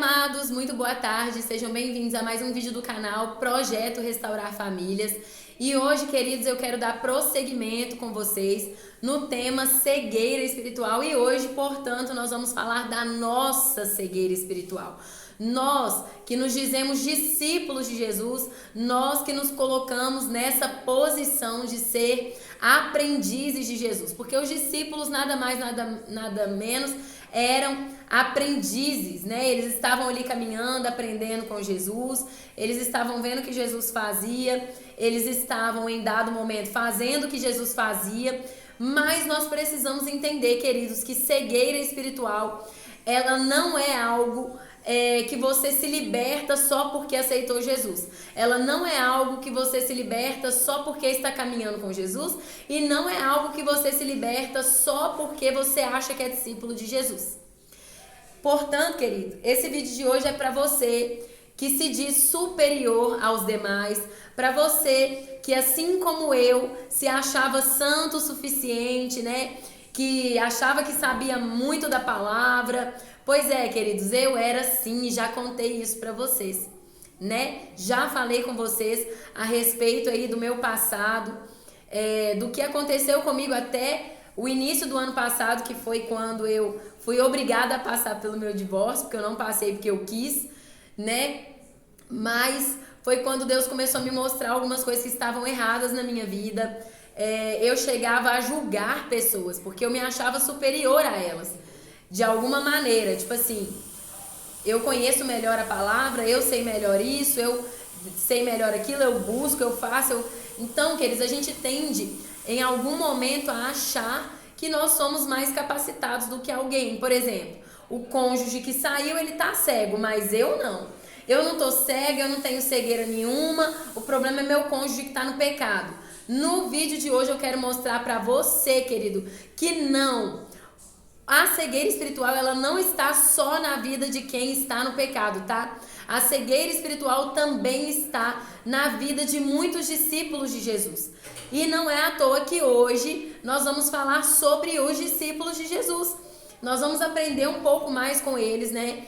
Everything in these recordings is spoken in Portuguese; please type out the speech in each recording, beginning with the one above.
amados, muito boa tarde, sejam bem-vindos a mais um vídeo do canal Projeto Restaurar Famílias. E hoje, queridos, eu quero dar prosseguimento com vocês no tema cegueira espiritual. E hoje, portanto, nós vamos falar da nossa cegueira espiritual. Nós que nos dizemos discípulos de Jesus, nós que nos colocamos nessa posição de ser aprendizes de Jesus. Porque os discípulos nada mais, nada menos eram aprendizes, né? Eles estavam ali caminhando, aprendendo com Jesus, eles estavam vendo o que Jesus fazia, eles estavam em dado momento fazendo o que Jesus fazia, mas nós precisamos entender, queridos, que cegueira espiritual, ela não é algo que você se liberta só porque aceitou Jesus. Ela não é algo que você se liberta só porque está caminhando com Jesus e não é algo que você se liberta só porque você acha que é discípulo de Jesus. Portanto, querido, esse vídeo de hoje é para você que se diz superior aos demais, para você que, assim como eu, se achava santo o suficiente, né? Que achava que sabia muito da palavra. Pois é, queridos, eu era assim, já contei isso para vocês, né? Já falei com vocês a respeito aí do meu passado, do que aconteceu comigo até o início do ano passado, que foi quando eu fui obrigada a passar pelo meu divórcio, porque eu não passei porque eu quis, né? Mas foi quando Deus começou a me mostrar algumas coisas que estavam erradas na minha vida. Eu chegava a julgar pessoas, porque eu me achava superior a elas, de alguma maneira. Tipo assim, eu conheço melhor a palavra, eu sei melhor isso, eu sei melhor aquilo, eu busco, eu faço. Então, queridos, a gente tende em algum momento a achar que nós somos mais capacitados do que alguém. Por exemplo, o cônjuge que saiu, ele tá cego, mas eu não. Eu não tô cega, eu não tenho cegueira nenhuma, o problema é meu cônjuge que tá no pecado. No vídeo de hoje eu quero mostrar pra você, querido, que não. A cegueira espiritual, ela não está só na vida de quem está no pecado, tá? A cegueira espiritual também está na vida de muitos discípulos de Jesus. E não é à toa que hoje nós vamos falar sobre os discípulos de Jesus. Nós vamos aprender um pouco mais com eles, né?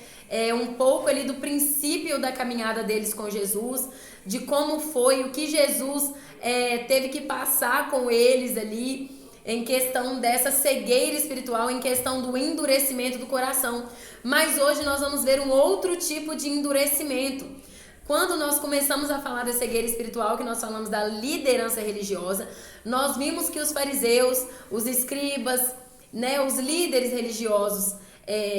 Um pouco ali do princípio da caminhada deles com Jesus, de como foi, o que Jesus teve que passar com eles ali, em questão dessa cegueira espiritual, em questão do endurecimento do coração. Mas hoje nós vamos ver um outro tipo de endurecimento. Quando nós começamos a falar da cegueira espiritual, que nós falamos da liderança religiosa, nós vimos que os fariseus, os escribas, né, os líderes religiosos,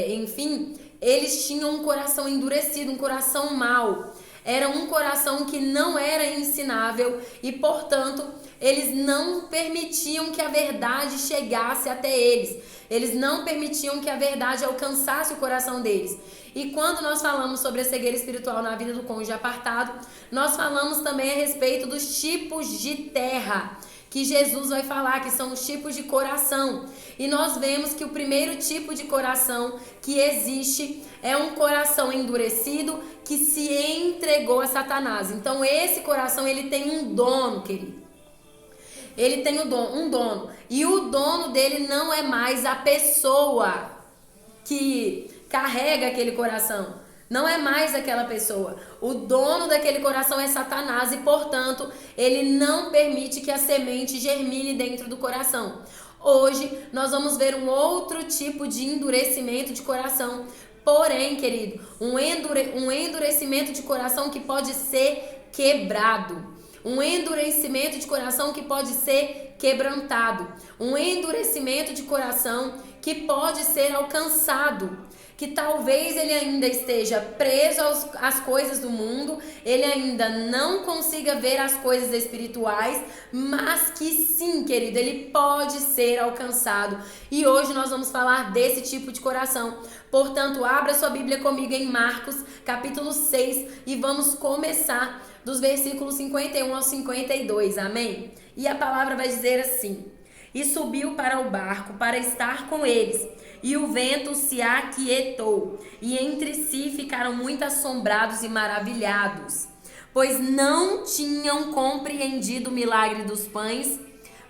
enfim, eles tinham um coração endurecido, um coração mau. Era um coração que não era ensinável e, portanto, eles não permitiam que a verdade chegasse até eles. Eles não permitiam que a verdade alcançasse o coração deles. E quando nós falamos sobre a cegueira espiritual na vida do cônjuge apartado, nós falamos também a respeito dos tipos de terra que Jesus vai falar, que são os tipos de coração. E nós vemos que o primeiro tipo de coração que existe é um coração endurecido que se entregou a Satanás. Então esse coração, ele tem um dono, querido. Ele tem um dono. E o dono dele não é mais a pessoa que carrega aquele coração. Não é mais aquela pessoa. O dono daquele coração é Satanás e, portanto, ele não permite que a semente germine dentro do coração. Hoje, nós vamos ver um outro tipo de endurecimento de coração. Porém, querido, um endurecimento de coração que pode ser quebrado. Um endurecimento de coração que pode ser quebrantado. Um endurecimento de coração que pode ser alcançado. Que talvez ele ainda esteja preso às coisas do mundo, ele ainda não consiga ver as coisas espirituais, mas que sim, querido, ele pode ser alcançado. E hoje nós vamos falar desse tipo de coração. Portanto, abra sua Bíblia comigo em Marcos, capítulo 6, e vamos começar dos versículos 51 ao 52, amém? E a palavra vai dizer assim: E subiu para o barco para estar com eles, e o vento se aquietou, e entre si ficaram muito assombrados e maravilhados, pois não tinham compreendido o milagre dos pães,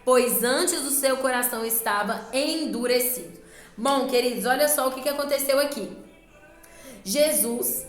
pois antes o seu coração estava endurecido. Bom, queridos, olha só o que aconteceu aqui. Jesus,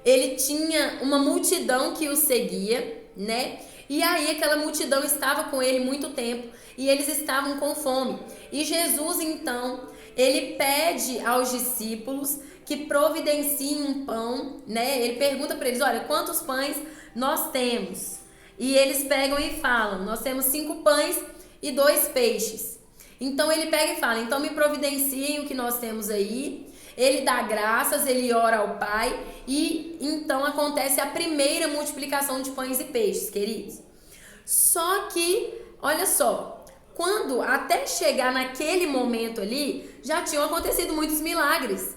ele tinha uma multidão que o seguia, né? E aí aquela multidão estava com ele muito tempo e eles estavam com fome. E Jesus, então, ele pede aos discípulos que providenciem um pão, né? Ele pergunta para eles, olha, quantos pães nós temos? E eles pegam e falam, nós temos 5 pães e 2 peixes. Então ele pega e fala, então me providenciem o que nós temos aí. Ele dá graças, ele ora ao Pai e então acontece a primeira multiplicação de pães e peixes, queridos. Só que, olha só, quando até chegar naquele momento ali, já tinham acontecido muitos milagres.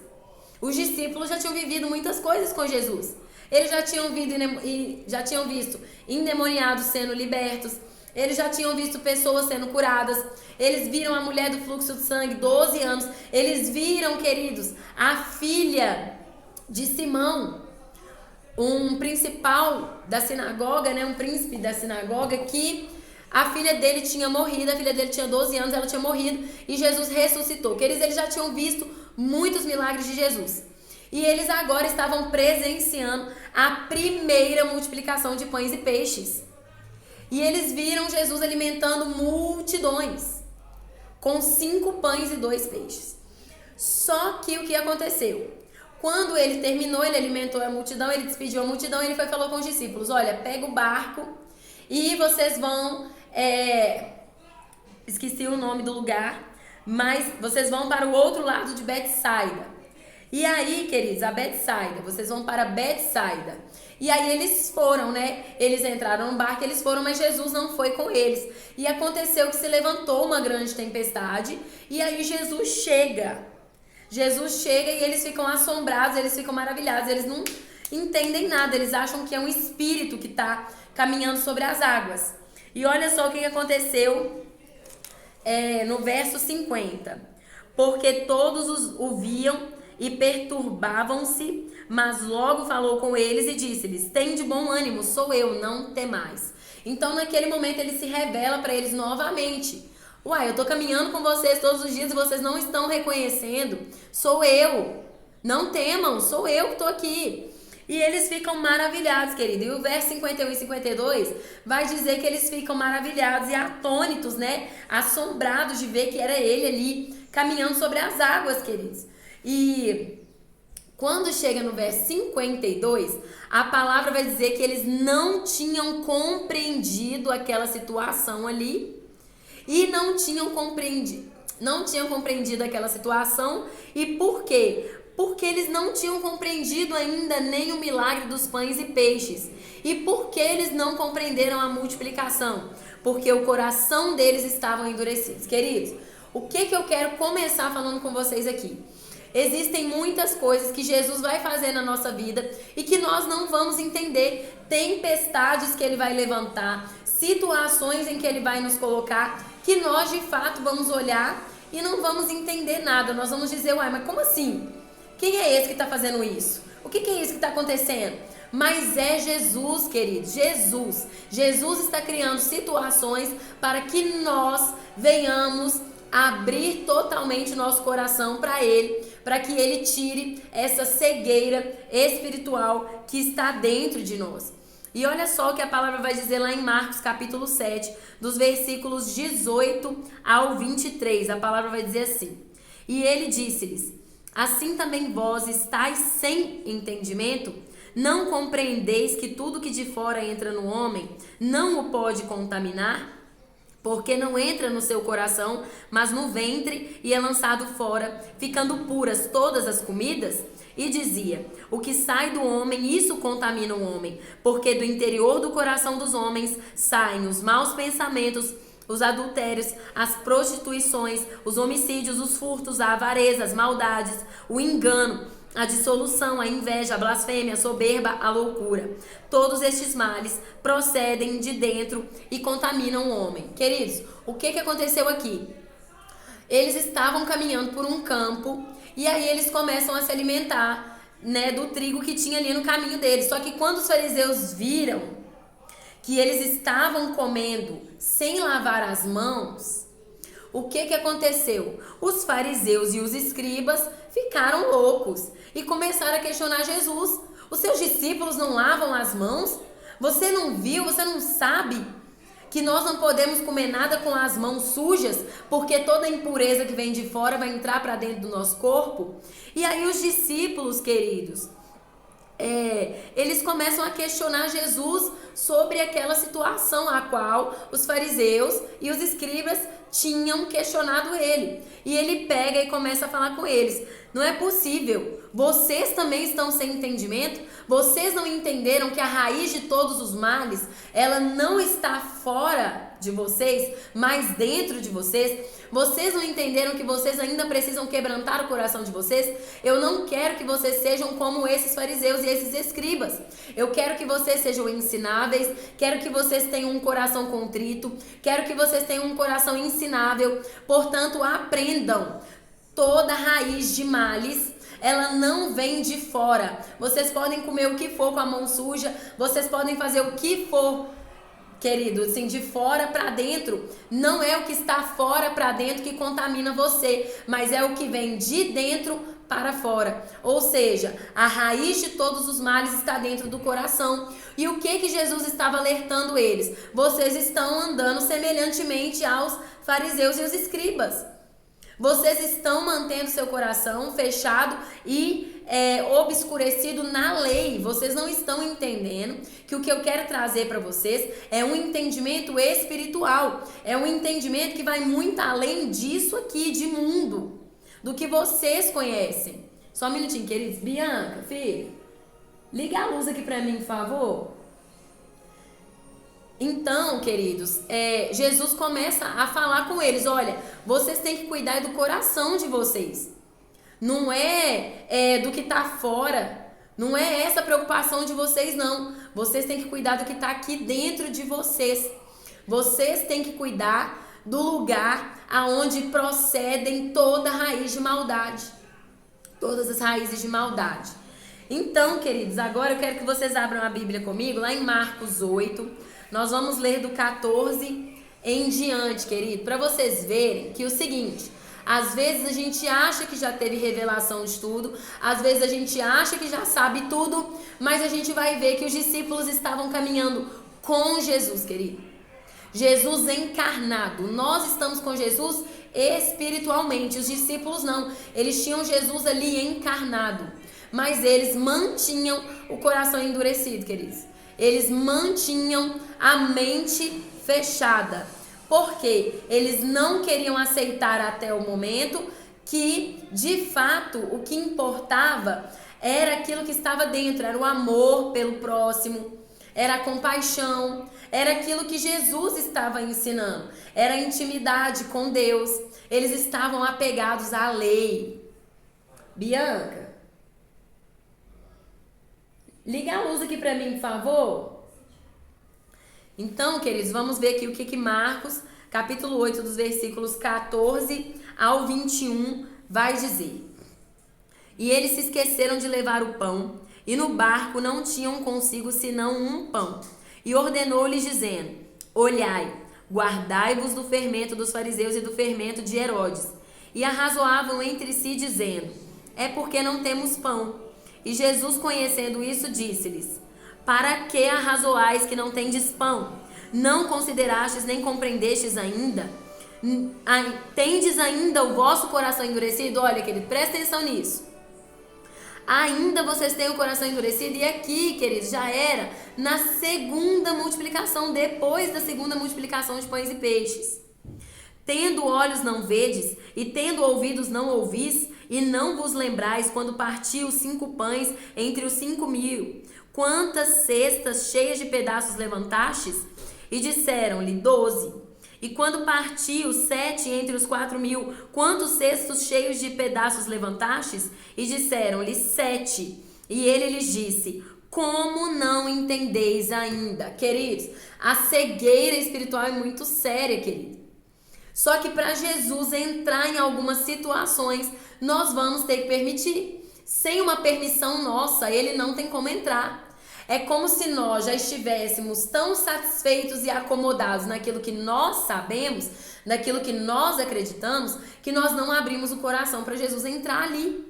Os discípulos já tinham vivido muitas coisas com Jesus. Eles já tinham visto endemoniados sendo libertos. Eles já tinham visto pessoas sendo curadas. Eles viram a mulher do fluxo de sangue, 12 anos. Eles viram, queridos, a filha de Simão, um principal da sinagoga, né, um príncipe da sinagoga, que a filha dele tinha morrido, a filha dele tinha 12 anos, ela tinha morrido e Jesus ressuscitou. Queridos, eles já tinham visto muitos milagres de Jesus. E eles agora estavam presenciando a primeira multiplicação de pães e peixes. E eles viram Jesus alimentando multidões com 5 pães e 2 peixes. Só que o que aconteceu? Quando ele terminou, ele alimentou a multidão, ele despediu a multidão, ele foi e falou com os discípulos, olha, pega o barco e vocês vão, esqueci o nome do lugar, mas vocês vão para o outro lado de Betsaida. E aí, queridos, a Betsaida, vocês vão para Betsaida. E aí eles foram, né? Eles entraram no barco, eles foram, mas Jesus não foi com eles. E aconteceu que se levantou uma grande tempestade, e aí Jesus chega. Jesus chega e eles ficam assombrados, eles ficam maravilhados, eles não entendem nada, eles acham que é um espírito que está caminhando sobre as águas. E olha só o que aconteceu no verso 50. Porque todos o viam e perturbavam-se, mas logo falou com eles e disse-lhes, tende bom ânimo, sou eu, não temais. Então naquele momento ele se revela para eles novamente. Uai, eu tô caminhando com vocês todos os dias e vocês não estão reconhecendo, sou eu, não temam, sou eu que tô aqui. E eles ficam maravilhados, querido. E o verso 51 e 52 vai dizer que eles ficam maravilhados e atônitos, né? Assombrados de ver que era ele ali caminhando sobre as águas, queridos. E quando chega no verso 52, a palavra vai dizer que eles não tinham compreendido aquela situação ali e não tinham compreendido aquela situação. E por quê? Porque eles não tinham compreendido ainda nem o milagre dos pães e peixes. E por que eles não compreenderam a multiplicação? Porque o coração deles estava endurecido. Queridos, o que eu quero começar falando com vocês aqui? Existem muitas coisas que Jesus vai fazer na nossa vida e que nós não vamos entender. Tempestades que ele vai levantar, situações em que ele vai nos colocar, que nós de fato vamos olhar e não vamos entender nada. Nós vamos dizer, uai, mas como assim? Quem é esse que está fazendo isso? O que é isso que está acontecendo? Mas é Jesus, queridos, Jesus. Jesus está criando situações para que nós venhamos abrir totalmente o nosso coração para Ele, para que Ele tire essa cegueira espiritual que está dentro de nós. E olha só o que a palavra vai dizer lá em Marcos capítulo 7, dos versículos 18 ao 23. A palavra vai dizer assim, e ele disse-lhes, assim também vós estáis sem entendimento? Não compreendeis que tudo que de fora entra no homem não o pode contaminar? Porque não entra no seu coração, mas no ventre e é lançado fora, ficando puras todas as comidas? E dizia, o que sai do homem, isso contamina o homem, porque do interior do coração dos homens saem os maus pensamentos, os adultérios, as prostituições, os homicídios, os furtos, a avareza, as maldades, o engano, a dissolução, a inveja, a blasfêmia, a soberba, a loucura. Todos estes males procedem de dentro e contaminam o homem. Queridos, o que aconteceu aqui? Eles estavam caminhando por um campo e aí eles começam a se alimentar, né, do trigo que tinha ali no caminho deles. Só que quando os fariseus viram que eles estavam comendo sem lavar as mãos, o que aconteceu? Os fariseus e os escribas ficaram loucos e começaram a questionar Jesus. Os seus discípulos não lavam as mãos? Você não viu? Você não sabe que nós não podemos comer nada com as mãos sujas, porque toda impureza que vem de fora vai entrar para dentro do nosso corpo? E aí os discípulos, queridos, eles começam a questionar Jesus sobre aquela situação a qual os fariseus e os escribas tinham questionado ele. E ele pega e começa a falar com eles: não é possível, vocês também estão sem entendimento? Vocês não entenderam que a raiz de todos os males, ela não está fora de vocês, mas dentro de vocês? Vocês não entenderam que vocês ainda precisam quebrantar o coração de vocês? Eu não quero que vocês sejam como esses fariseus e esses escribas. Eu quero que vocês sejam ensináveis, quero que vocês tenham um coração contrito, quero que vocês tenham um coração ensinável. Portanto, aprendam. Toda raiz de males, ela não vem de fora. Vocês podem comer o que for com a mão suja, vocês podem fazer o que for, querido, assim, de fora para dentro. Não é o que está fora para dentro que contamina você, mas é o que vem de dentro para fora. Ou seja, a raiz de todos os males está dentro do coração. E o que Jesus estava alertando eles? Vocês estão andando semelhantemente aos fariseus e os escribas. Vocês estão mantendo seu coração fechado e obscurecido na lei. Vocês não estão entendendo que o que eu quero trazer para vocês é um entendimento espiritual. É um entendimento que vai muito além disso aqui, de mundo, do que vocês conhecem. Só um minutinho, queridos. Bianca, filha, liga a luz aqui para mim, por favor. Então, queridos, Jesus começa a falar com eles: olha, vocês têm que cuidar do coração de vocês. Não é do que está fora. Não é essa a preocupação de vocês, não. Vocês têm que cuidar do que está aqui dentro de vocês. Vocês têm que cuidar do lugar aonde procedem toda raiz de maldade. Todas as raízes de maldade. Então, queridos, agora eu quero que vocês abram a Bíblia comigo, lá em Marcos 8. Nós vamos ler do 14 em diante, querido, para vocês verem que é o seguinte: às vezes a gente acha que já teve revelação de tudo, às vezes a gente acha que já sabe tudo, mas a gente vai ver que os discípulos estavam caminhando com Jesus, querido. Jesus encarnado. Nós estamos com Jesus espiritualmente, os discípulos não. Eles tinham Jesus ali encarnado, mas eles mantinham o coração endurecido, queridos. Eles mantinham a mente fechada. Porque eles não queriam aceitar até o momento que, de fato, o que importava era aquilo que estava dentro, era o amor pelo próximo, era a compaixão, era aquilo que Jesus estava ensinando, era a intimidade com Deus. Eles estavam apegados à lei. Bianca, liga a luz aqui para mim, por favor. Então, queridos, vamos ver aqui o que Marcos, capítulo 8, dos versículos 14 ao 21, vai dizer. E eles se esqueceram de levar o pão, e no barco não tinham consigo senão um pão. E ordenou-lhes, dizendo: olhai, guardai-vos do fermento dos fariseus e do fermento de Herodes. E arrazoavam entre si, dizendo: é porque não temos pão. E Jesus, conhecendo isso, disse-lhes: para que arrazoais que não tendes pão? Não considerastes nem compreendestes ainda? Tendes ainda o vosso coração endurecido? Olha, querido, presta atenção nisso. Ainda vocês têm o coração endurecido. E aqui, queridos, já era na segunda multiplicação, depois da segunda multiplicação de pães e peixes. Tendo olhos não vedes, e tendo ouvidos não ouvis, e não vos lembrais quando partiu 5 pães entre os 5.000, quantas cestas cheias de pedaços levantastes? E disseram-lhe: 12. E quando partiu 7 entre os 4.000, quantos cestos cheios de pedaços levantastes? E disseram-lhe: 7. E ele lhes disse: como não entendeis ainda? Queridos, a cegueira espiritual é muito séria, querido. Só que para Jesus entrar em algumas situações, nós vamos ter que permitir. Sem uma permissão nossa, ele não tem como entrar. É como se nós já estivéssemos tão satisfeitos e acomodados naquilo que nós sabemos, naquilo que nós acreditamos, que nós não abrimos o coração para Jesus entrar ali.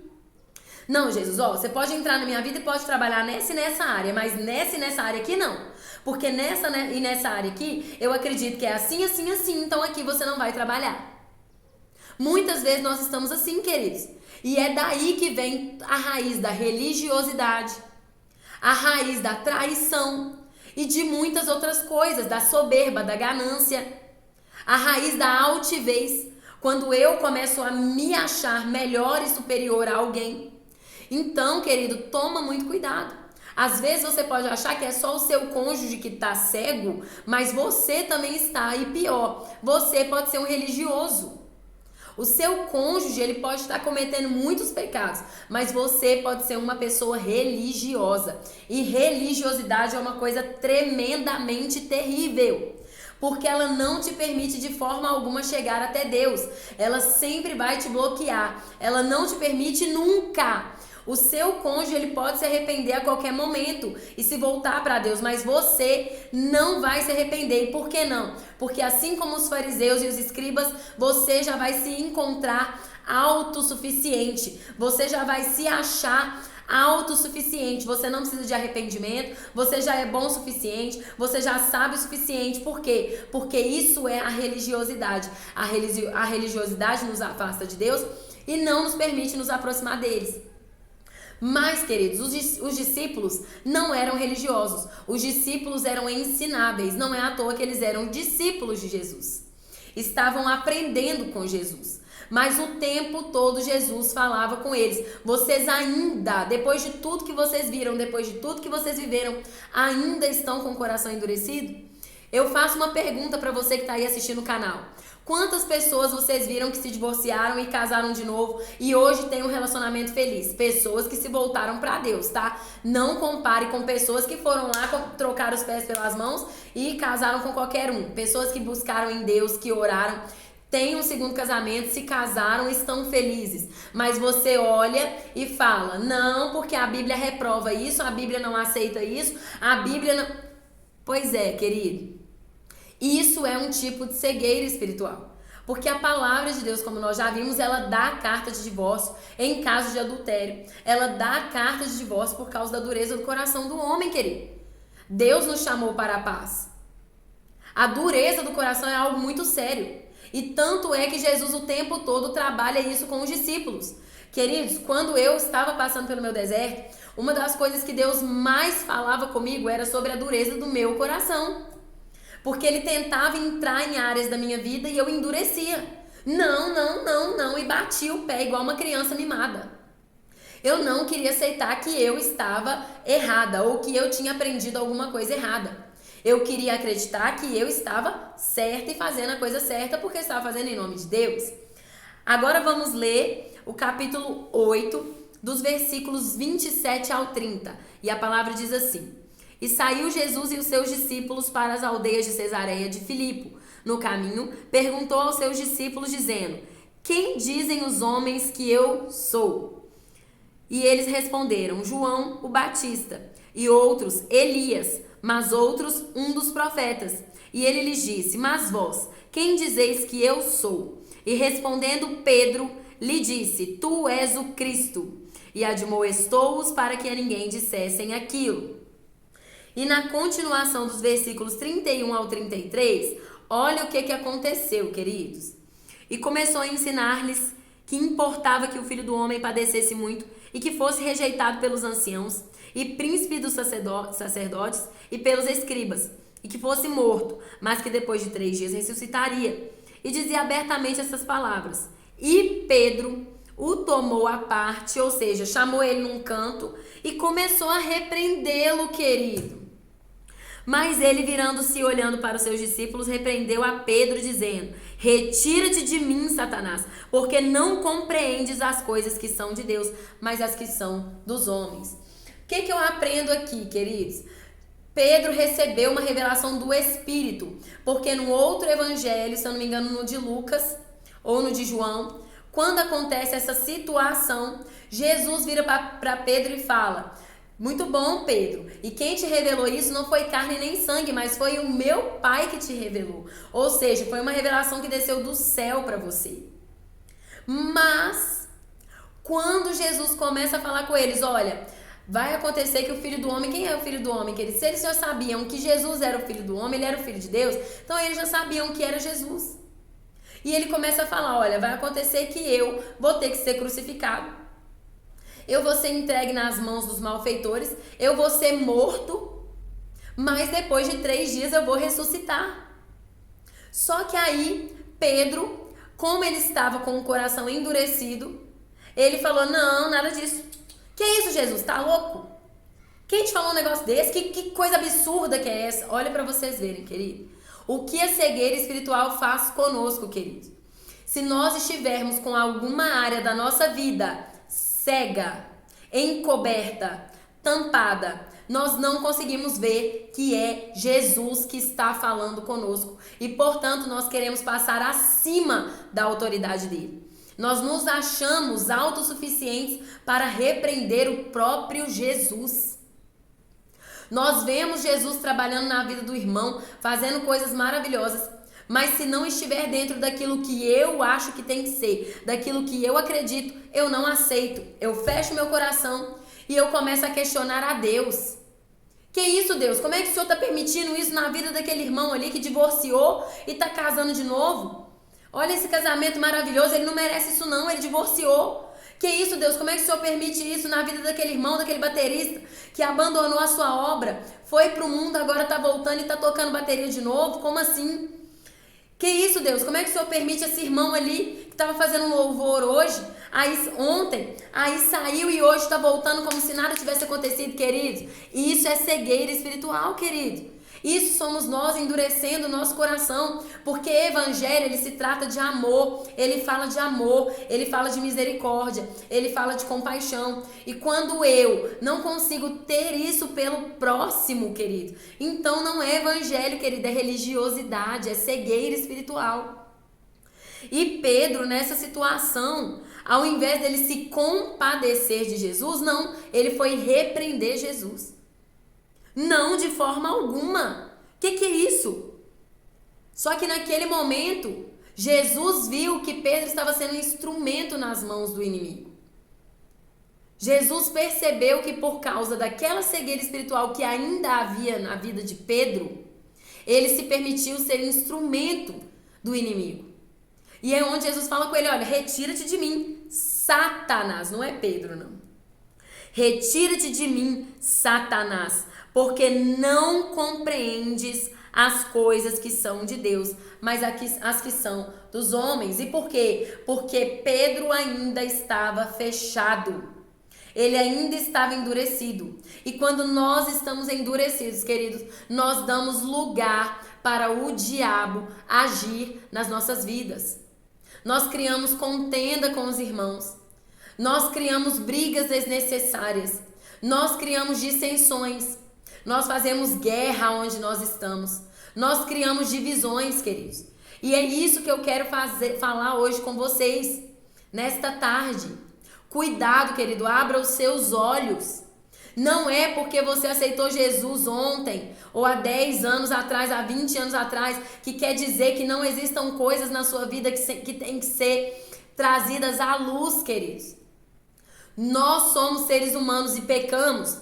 Não, Jesus, ó, você pode entrar na minha vida e pode trabalhar nessa e nessa área, mas nessa e nessa área aqui não. Porque nessa e nessa área aqui, eu acredito que é assim, assim, assim, então aqui você não vai trabalhar. Muitas vezes nós estamos assim, queridos. E é daí que vem a raiz da religiosidade, a raiz da traição e de muitas outras coisas, da soberba, da ganância, a raiz da altivez, quando eu começo a me achar melhor e superior a alguém. Então, querido, toma muito cuidado. Às vezes você pode achar que é só o seu cônjuge que está cego, mas você também está, e pior, você pode ser um religioso. O seu cônjuge, ele pode estar cometendo muitos pecados, mas você pode ser uma pessoa religiosa. E religiosidade é uma coisa tremendamente terrível, porque ela não te permite de forma alguma chegar até Deus. Ela sempre vai te bloquear. Ela não te permite nunca. O seu cônjuge, ele pode se arrepender a qualquer momento e se voltar para Deus, mas você não vai se arrepender. E por que não? Porque assim como os fariseus e os escribas, você já vai se encontrar autossuficiente. Você já vai se achar autossuficiente. Você não precisa de arrependimento, você já é bom o suficiente, você já sabe o suficiente. Por quê? Porque isso é a religiosidade. A religiosidade nos afasta de Deus e não nos permite nos aproximar deles. Mas, queridos, os discípulos não eram religiosos. Os discípulos eram ensináveis. Não é à toa que eles eram discípulos de Jesus. Estavam aprendendo com Jesus. Mas o tempo todo Jesus falava com eles. Vocês ainda, depois de tudo que vocês viram, depois de tudo que vocês viveram, ainda estão com o coração endurecido? Eu faço uma pergunta para você que está aí assistindo o canal. Quantas pessoas vocês viram que se divorciaram e casaram de novo e hoje têm um relacionamento feliz? Pessoas que se voltaram para Deus, tá? Não compare com pessoas que foram lá, trocaram os pés pelas mãos e casaram com qualquer um. Pessoas que buscaram em Deus, que oraram, têm um segundo casamento, se casaram e estão felizes. Mas você olha e fala, não, porque a Bíblia reprova isso, a Bíblia não aceita isso, a Bíblia não... Pois é, querido. Isso é um tipo de cegueira espiritual. Porque a palavra de Deus, como nós já vimos, ela dá a carta de divórcio em caso de adultério. Ela dá a carta de divórcio por causa da dureza do coração do homem, querido. Deus nos chamou para a paz. A dureza do coração é algo muito sério. E tanto é que Jesus o tempo todo trabalha isso com os discípulos. Queridos, quando eu estava passando pelo meu deserto, uma das coisas que Deus mais falava comigo era sobre a dureza do meu coração. Porque ele tentava entrar em áreas da minha vida e eu endurecia. Não, e batia o pé igual uma criança mimada. Eu não queria aceitar que eu estava errada ou que eu tinha aprendido alguma coisa errada. Eu queria acreditar que eu estava certa e fazendo a coisa certa porque eu estava fazendo em nome de Deus. Agora vamos ler o capítulo 8, dos versículos 27 ao 30. E a palavra diz assim: E saiu Jesus e os seus discípulos para as aldeias de Cesareia de Filipe. No caminho, perguntou aos seus discípulos, dizendo: Quem dizem os homens que eu sou? E eles responderam: João o Batista, e outros Elias, mas outros um dos profetas. E ele lhes disse: Mas vós, quem dizeis que eu sou? E respondendo Pedro, lhe disse: Tu és o Cristo. E admoestou-os para que a ninguém dissessem aquilo. E na continuação dos versículos 31 ao 33, olha o que aconteceu, queridos. E começou a ensinar-lhes que importava que o Filho do Homem padecesse muito e que fosse rejeitado pelos anciãos e príncipes dos sacerdotes e pelos escribas, e que fosse morto, mas que depois de 3 dias ressuscitaria. E dizia abertamente essas palavras. E Pedro o tomou à parte, ou seja, chamou ele num canto e começou a repreendê-lo, querido. Mas ele, virando-se e olhando para os seus discípulos, repreendeu a Pedro, dizendo: Retira-te de mim, Satanás, porque não compreendes as coisas que são de Deus, mas as que são dos homens. O que eu aprendo aqui, queridos? Pedro recebeu uma revelação do Espírito, porque no outro evangelho, se eu não me engano, no de Lucas ou no de João, quando acontece essa situação, Jesus vira para Pedro e fala: Muito bom, Pedro, e quem te revelou isso não foi carne nem sangue, mas foi o meu Pai que te revelou. Ou seja, foi uma revelação que desceu do céu para você. Mas, Quando Jesus começa a falar com eles, olha, vai acontecer que o Filho do Homem, quem é o Filho do Homem? Se eles já sabiam que Jesus era o Filho do Homem, ele era o Filho de Deus, então eles já sabiam que era Jesus. E ele começa a falar, olha, vai acontecer que eu vou ter que ser crucificado, eu vou ser entregue nas mãos dos malfeitores, eu vou ser morto, mas depois de 3 dias eu vou ressuscitar. Só que aí, Pedro, como ele estava com o coração endurecido, ele falou, não, nada disso. Que isso, Jesus? Tá louco? Quem te falou um negócio desse? Que coisa absurda que é essa? Olha para vocês verem, querido. O que a cegueira espiritual faz conosco, querido? Se nós estivermos com alguma área da nossa vida cega, encoberta, tampada, nós não conseguimos ver que é Jesus que está falando conosco. E, portanto, nós queremos passar acima da autoridade dele. Nós nos achamos autossuficientes para repreender o próprio Jesus. Nós vemos Jesus trabalhando na vida do irmão, fazendo coisas maravilhosas, mas se não estiver dentro daquilo que eu acho que tem que ser, daquilo que eu acredito, eu não aceito. Eu fecho meu coração e eu começo a questionar a Deus. Que isso, Deus? Como é que o Senhor está permitindo isso na vida daquele irmão ali que divorciou e está casando de novo? Olha esse casamento maravilhoso, ele não merece isso não, ele divorciou. Que isso, Deus? Como é que o Senhor permite isso na vida daquele irmão, daquele baterista que abandonou a sua obra, foi pro mundo, agora tá voltando e tá tocando bateria de novo? Como assim? Que isso, Deus? Como é que o Senhor permite esse irmão ali que tava fazendo um louvor hoje, aí saiu e hoje tá voltando como se nada tivesse acontecido, queridos? Isso é cegueira espiritual, querido. Isso somos nós endurecendo o nosso coração, porque evangelho, ele se trata de amor, ele fala de amor, ele fala de misericórdia, ele fala de compaixão. E quando eu não consigo ter isso pelo próximo, querido, então não é evangelho, querido, é religiosidade, é cegueira espiritual. E Pedro, nessa situação, ao invés dele se compadecer de Jesus, não, ele foi repreender Jesus. Não, de forma alguma. Que é isso? Só que naquele momento, Jesus viu que Pedro estava sendo um instrumento nas mãos do inimigo. Jesus percebeu que por causa daquela cegueira espiritual que ainda havia na vida de Pedro, ele se permitiu ser instrumento do inimigo. E é onde Jesus fala com ele, olha, retira-te de mim, Satanás. Não é Pedro, não. Retira-te de mim, Satanás, porque não compreendes as coisas que são de Deus, mas as que são dos homens. E por quê? Porque Pedro ainda estava fechado. Ele ainda estava endurecido. E quando nós estamos endurecidos, queridos, nós damos lugar para o diabo agir nas nossas vidas. Nós criamos contenda com os irmãos. Nós criamos brigas desnecessárias. Nós criamos dissensões. Nós fazemos guerra onde nós estamos. Nós criamos divisões, queridos. E é isso que eu quero falar hoje com vocês, nesta tarde. Cuidado, querido, abra os seus olhos. Não é porque você aceitou Jesus ontem, ou há 10 anos atrás, há 20 anos atrás, que quer dizer que não existam coisas na sua vida que tem que ser trazidas à luz, queridos. Nós somos seres humanos e pecamos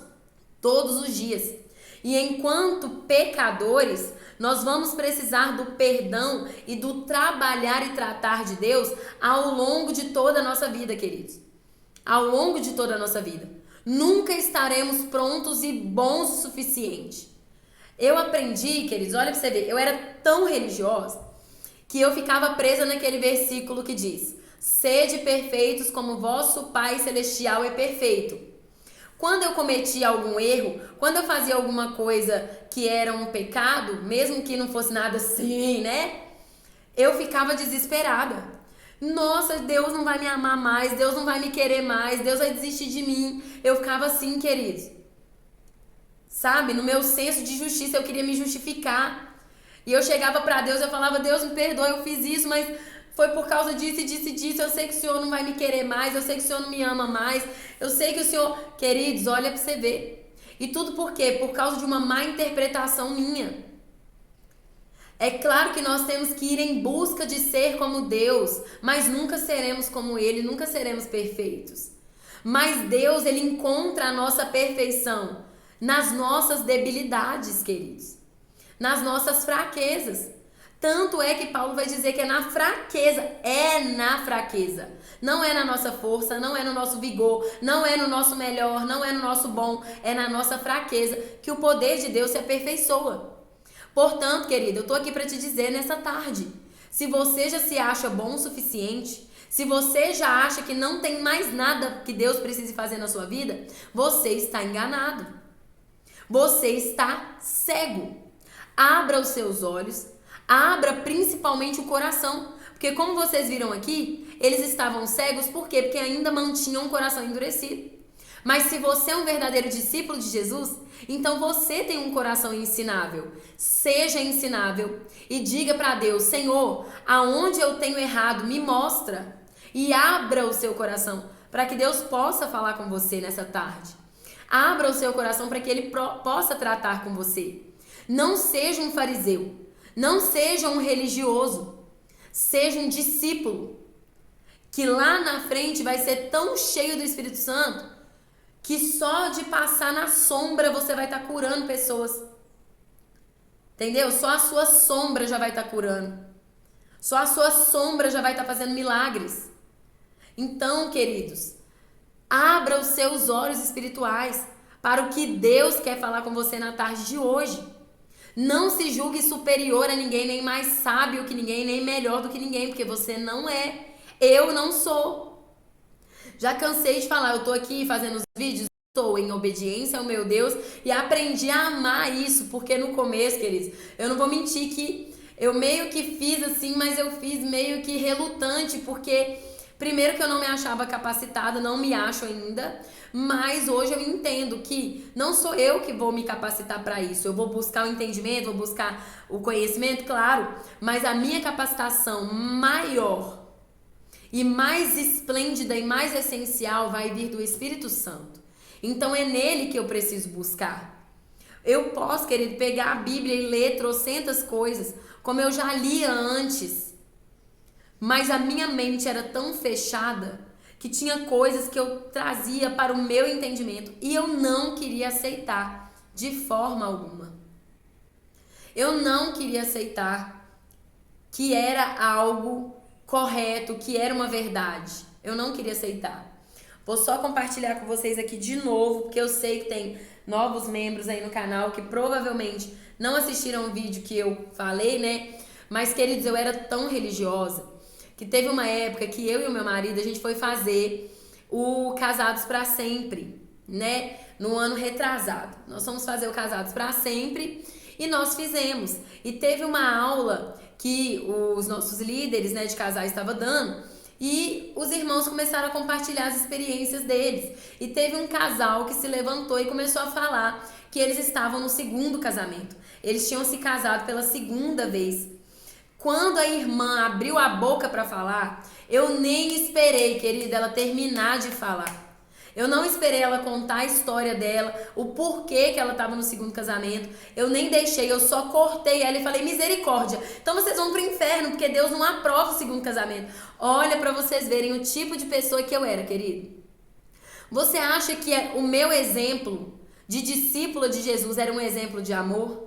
todos os dias. E enquanto pecadores, nós vamos precisar do perdão e do trabalhar e tratar de Deus ao longo de toda a nossa vida, queridos. Ao longo de toda a nossa vida. Nunca estaremos prontos e bons o suficiente. Eu aprendi, queridos, olha pra você ver, eu era tão religiosa que eu ficava presa naquele versículo que diz: sede perfeitos como vosso Pai Celestial é perfeito. Quando eu cometia algum erro, quando eu fazia alguma coisa que era um pecado, mesmo que não fosse nada assim, né? Eu ficava desesperada. Nossa, Deus não vai me amar mais, Deus não vai me querer mais, Deus vai desistir de mim. Eu ficava assim, queridos. Sabe, no meu senso de justiça, eu queria me justificar. E eu chegava pra Deus, eu falava, Deus me perdoa, eu fiz isso, mas foi por causa disso e disso e disso. Eu sei que o Senhor não vai me querer mais, eu sei que o Senhor não me ama mais. Eu sei que o Senhor... Queridos, olha pra você ver. E tudo por quê? Por causa de uma má interpretação minha. É claro que nós temos que ir em busca de ser como Deus, mas nunca seremos como Ele, nunca seremos perfeitos. Mas Deus, ele encontra a nossa perfeição nas nossas debilidades, queridos. Nas nossas fraquezas. Tanto é que Paulo vai dizer que é na fraqueza. Não é na nossa força, não é no nosso vigor, não é no nosso melhor, não é no nosso bom, é na nossa fraqueza que o poder de Deus se aperfeiçoa. Portanto, querido, eu tô aqui para te dizer nessa tarde, se você já se acha bom o suficiente, se você já acha que não tem mais nada que Deus precise fazer na sua vida, você está enganado. Você está cego. Abra os seus olhos, abra principalmente o coração. Porque como vocês viram aqui, eles estavam cegos, por quê? Porque ainda mantinham o coração endurecido. Mas se você é um verdadeiro discípulo de Jesus, então você tem um coração ensinável. Seja ensinável e diga para Deus: Senhor, aonde eu tenho errado, me mostra. E abra o seu coração para que Deus possa falar com você nessa tarde. Abra o seu coração para que Ele possa tratar com você. Não seja um fariseu. Não seja um religioso. Seja um discípulo. Que lá na frente vai ser tão cheio do Espírito Santo que só de passar na sombra você vai estar curando pessoas. Entendeu? Só a sua sombra já vai estar curando. Só a sua sombra já vai estar fazendo milagres. Então, queridos, abra os seus olhos espirituais para o que Deus quer falar com você na tarde de hoje. Não se julgue superior a ninguém, nem mais sábio que ninguém, nem melhor do que ninguém, porque você não é. Eu não sou. Já cansei de falar, eu tô aqui fazendo os vídeos, estou em obediência ao meu Deus e aprendi a amar isso, porque no começo, queridos, eu não vou mentir que eu meio que fiz assim, mas eu fiz meio que relutante, porque primeiro que eu não me achava capacitada, não me acho ainda, mas hoje eu entendo que não sou eu que vou me capacitar para isso. Eu vou buscar o entendimento, vou buscar o conhecimento, claro, mas a minha capacitação maior e mais esplêndida e mais essencial vai vir do Espírito Santo. Então é nele que eu preciso buscar. Eu posso, querido, pegar a Bíblia e ler trocentas coisas, como eu já lia antes. Mas a minha mente era tão fechada que tinha coisas que eu trazia para o meu entendimento e eu não queria aceitar de forma alguma. Eu não queria aceitar que era algo correto, que era uma verdade. Eu não queria aceitar. Vou só compartilhar com vocês aqui de novo, porque eu sei que tem novos membros aí no canal que provavelmente não assistiram o vídeo que eu falei, né? Mas, queridos, eu era tão religiosa que teve uma época que eu e o meu marido, a gente foi fazer o Casados para Sempre, né? No ano retrasado. Nós fomos fazer o Casados para Sempre e nós fizemos. E teve uma aula que os nossos líderes, né, de casais estavam dando e os irmãos começaram a compartilhar as experiências deles. E teve um casal que se levantou e começou a falar que eles estavam no segundo casamento. Eles tinham se casado pela segunda vez. Quando a irmã abriu a boca para falar, eu nem esperei, querida, ela terminar de falar. Eu não esperei ela contar a história dela, o porquê que ela estava no segundo casamento. Eu nem deixei, eu só cortei ela e falei, misericórdia. Então vocês vão pro inferno, porque Deus não aprova o segundo casamento. Olha para vocês verem o tipo de pessoa que eu era, querido. Você acha que o meu exemplo de discípula de Jesus era um exemplo de amor?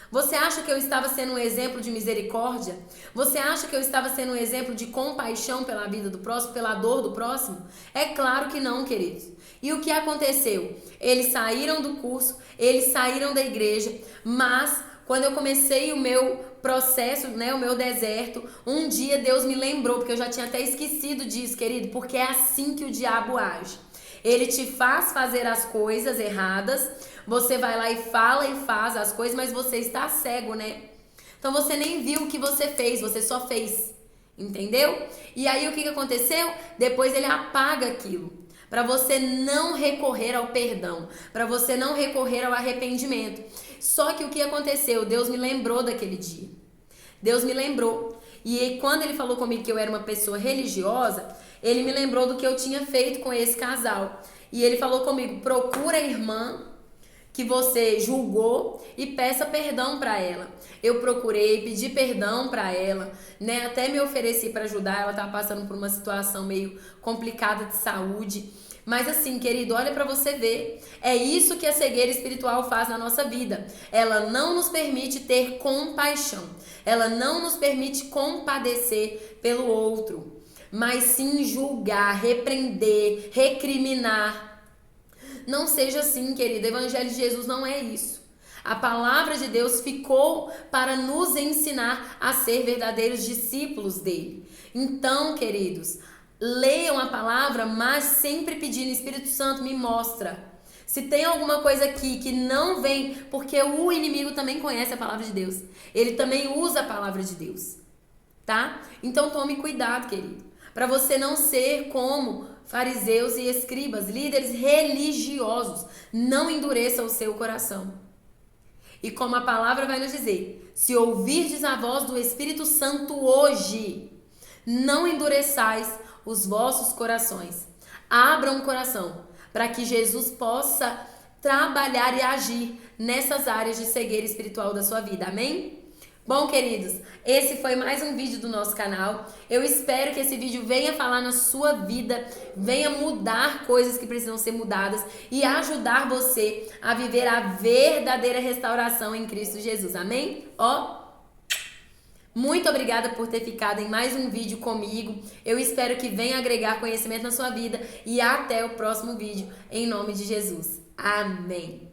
Você acha que eu estava sendo um exemplo de misericórdia? Você acha que eu estava sendo um exemplo de compaixão pela vida do próximo, pela dor do próximo? É claro que não, queridos. E o que aconteceu? Eles saíram do curso, eles saíram da igreja, mas quando eu comecei o meu processo, né, o meu deserto, um dia Deus me lembrou, porque eu já tinha até esquecido disso, querido, porque é assim que o diabo age. Ele te faz fazer as coisas erradas, você vai lá e fala e faz as coisas, mas você está cego, né? Então você nem viu o que você fez, você só fez, entendeu? E aí o que aconteceu? Depois ele apaga aquilo, para você não recorrer ao perdão, para você não recorrer ao arrependimento. Só que o que aconteceu? Deus me lembrou daquele dia. Deus me lembrou. E quando ele falou comigo que eu era uma pessoa religiosa, ele me lembrou do que eu tinha feito com esse casal. E ele falou comigo, procura a irmã que você julgou e peça perdão para ela. Eu procurei, pedi perdão para ela, né? Até me ofereci para ajudar, ela estava passando por uma situação meio complicada de saúde. Mas assim, querido, olha para você ver. É isso que a cegueira espiritual faz na nossa vida. Ela não nos permite ter compaixão. Ela não nos permite compadecer pelo outro, mas sim julgar, repreender, recriminar. Não seja assim, querido. O Evangelho de Jesus não é isso. A palavra de Deus ficou para nos ensinar a ser verdadeiros discípulos dele. Então, queridos, leiam a palavra, mas sempre pedindo: Espírito Santo, me mostra. Se tem alguma coisa aqui que não vem, porque o inimigo também conhece a palavra de Deus. Ele também usa a palavra de Deus, tá? Então tome cuidado, querido, para você não ser como fariseus e escribas, líderes religiosos. Não endureça o seu coração. E como a palavra vai nos dizer, se ouvirdes a voz do Espírito Santo hoje, não endureçais os vossos corações. Abram o coração para que Jesus possa trabalhar e agir nessas áreas de cegueira espiritual da sua vida. Amém? Bom, queridos, esse foi mais um vídeo do nosso canal. Eu espero que esse vídeo venha falar na sua vida, venha mudar coisas que precisam ser mudadas e ajudar você a viver a verdadeira restauração em Cristo Jesus. Amém? Muito obrigada por ter ficado em mais um vídeo comigo. Eu espero que venha agregar conhecimento na sua vida e até o próximo vídeo, em nome de Jesus. Amém.